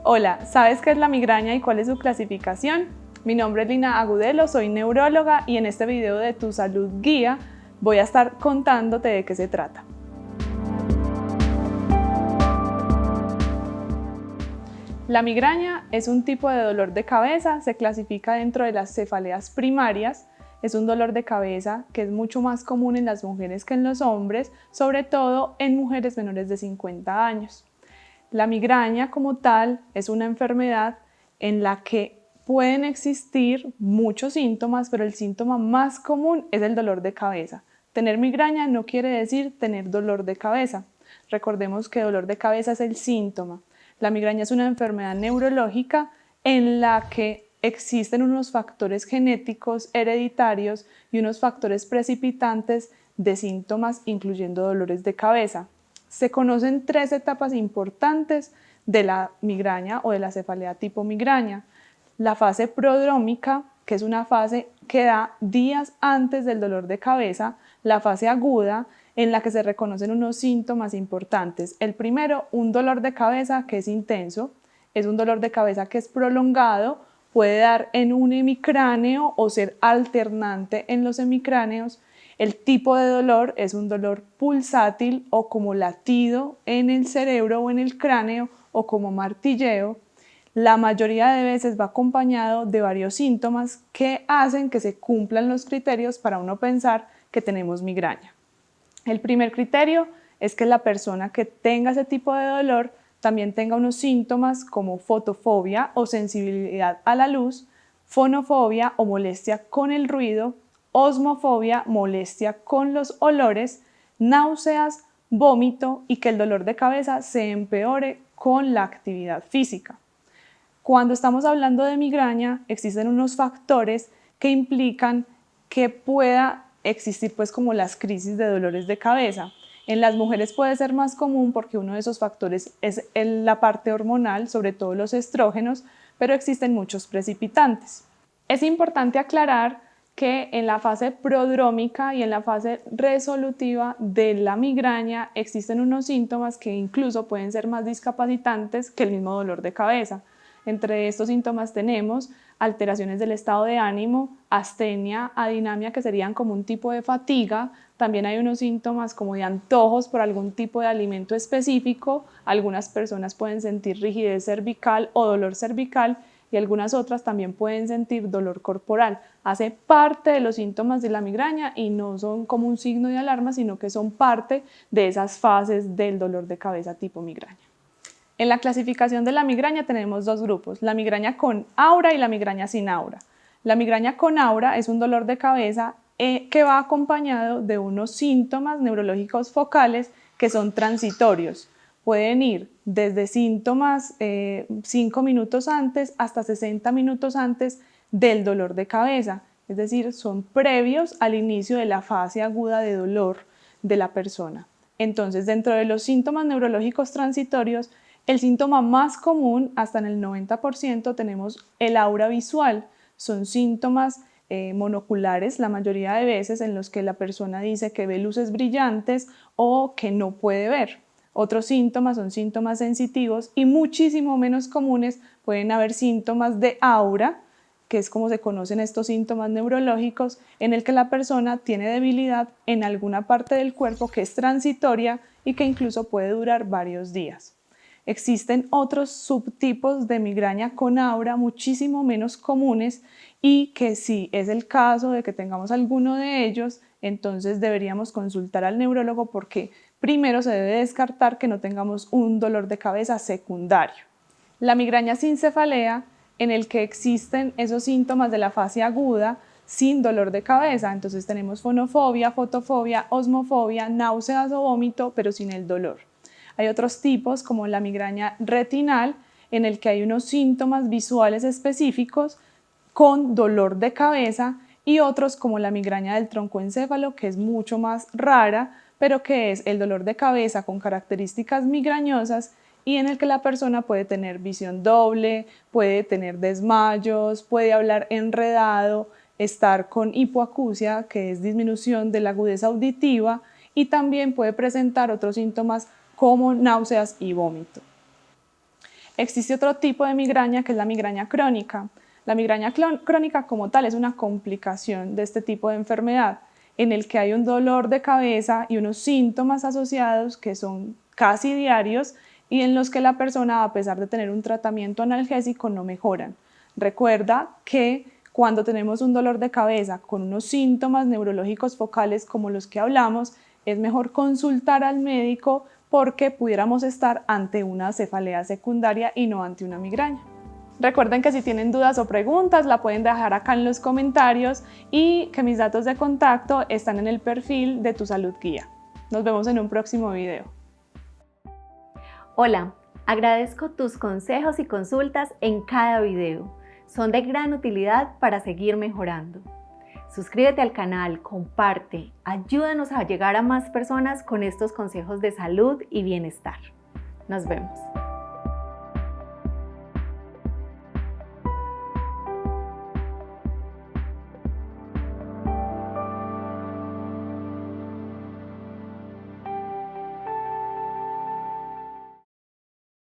Hola, ¿sabes qué es la migraña y cuál es su clasificación? Mi nombre es Lina Agudelo, soy neuróloga y en este video de Tu Salud Guía voy a estar contándote de qué se trata. La migraña es un tipo de dolor de cabeza, se clasifica dentro de las cefaleas primarias. Es un dolor de cabeza que es mucho más común en las mujeres que en los hombres, sobre todo en mujeres menores de 50 años. La migraña como tal es una enfermedad en la que pueden existir muchos síntomas, pero el síntoma más común es el dolor de cabeza. Tener migraña no quiere decir tener dolor de cabeza. Recordemos que dolor de cabeza es el síntoma. La migraña es una enfermedad neurológica en la que existen unos factores genéticos hereditarios y unos factores precipitantes de síntomas, incluyendo dolores de cabeza. Se conocen tres etapas importantes de la migraña o de la cefalea tipo migraña. La fase prodrómica, que es una fase que da días antes del dolor de cabeza. La fase aguda, en la que se reconocen unos síntomas importantes. El primero, un dolor de cabeza que es intenso, es un dolor de cabeza que es prolongado, puede dar en un hemicráneo o ser alternante en los hemicráneos. El tipo de dolor es un dolor pulsátil o como latido en el cerebro o en el cráneo o como martilleo. La mayoría de veces va acompañado de varios síntomas que hacen que se cumplan los criterios para uno pensar que tenemos migraña. El primer criterio es que la persona que tenga ese tipo de dolor también tenga unos síntomas como fotofobia o sensibilidad a la luz, fonofobia o molestia con el ruido, osmofobia, molestia con los olores, náuseas, vómito y que el dolor de cabeza se empeore con la actividad física. Cuando estamos hablando de migraña, existen unos factores que implican que pueda existir como las crisis de dolores de cabeza. En las mujeres puede ser más común porque uno de esos factores es la parte hormonal, sobre todo los estrógenos, pero existen muchos precipitantes. Es importante aclarar que en la fase prodrómica y en la fase resolutiva de la migraña existen unos síntomas que incluso pueden ser más discapacitantes que el mismo dolor de cabeza. Entre estos síntomas tenemos alteraciones del estado de ánimo, astenia, adinamia, que serían como un tipo de fatiga. También hay unos síntomas como de antojos por algún tipo de alimento específico. Algunas personas pueden sentir rigidez cervical o dolor cervical y algunas otras también pueden sentir dolor corporal. Hace parte de los síntomas de la migraña y no son como un signo de alarma, sino que son parte de esas fases del dolor de cabeza tipo migraña. En la clasificación de la migraña tenemos dos grupos, la migraña con aura y la migraña sin aura. La migraña con aura es un dolor de cabeza que va acompañado de unos síntomas neurológicos focales que son transitorios. Pueden ir desde síntomas 5 minutos antes hasta 60 minutos antes del dolor de cabeza, es decir, son previos al inicio de la fase aguda de dolor de la persona. Entonces, dentro de los síntomas neurológicos transitorios, el síntoma más común, hasta en el 90%, tenemos el aura visual. Son síntomas monoculares la mayoría de veces en los que la persona dice que ve luces brillantes o que no puede ver. Otros síntomas son síntomas sensitivos y muchísimo menos comunes pueden haber síntomas de aura, que es como se conocen estos síntomas neurológicos, en el que la persona tiene debilidad en alguna parte del cuerpo que es transitoria y que incluso puede durar varios días. Existen otros subtipos de migraña con aura muchísimo menos comunes y que si es el caso de que tengamos alguno de ellos, entonces deberíamos consultar al neurólogo porque primero se debe descartar que no tengamos un dolor de cabeza secundario. La migraña sin cefalea, en el que existen esos síntomas de la fase aguda sin dolor de cabeza, entonces tenemos fonofobia, fotofobia, osmofobia, náuseas o vómito, pero sin el dolor. Hay otros tipos como la migraña retinal, en el que hay unos síntomas visuales específicos con dolor de cabeza y otros como la migraña del troncoencéfalo, que es mucho más rara, pero que es el dolor de cabeza con características migrañosas y en el que la persona puede tener visión doble, puede tener desmayos, puede hablar enredado, estar con hipoacusia, que es disminución de la agudeza auditiva, y también puede presentar otros síntomas como náuseas y vómito. Existe otro tipo de migraña que es la migraña crónica. La migraña crónica como tal es una complicación de este tipo de enfermedad en el que hay un dolor de cabeza y unos síntomas asociados que son casi diarios y en los que la persona, a pesar de tener un tratamiento analgésico, no mejoran. Recuerda que cuando tenemos un dolor de cabeza con unos síntomas neurológicos focales como los que hablamos, es mejor consultar al médico porque pudiéramos estar ante una cefalea secundaria y no ante una migraña. Recuerden que si tienen dudas o preguntas la pueden dejar acá en los comentarios y que mis datos de contacto están en el perfil de Tu Salud Guía. Nos vemos en un próximo video. Hola, agradezco tus consejos y consultas en cada video. Son de gran utilidad para seguir mejorando. Suscríbete al canal, comparte, ayúdanos a llegar a más personas con estos consejos de salud y bienestar. Nos vemos.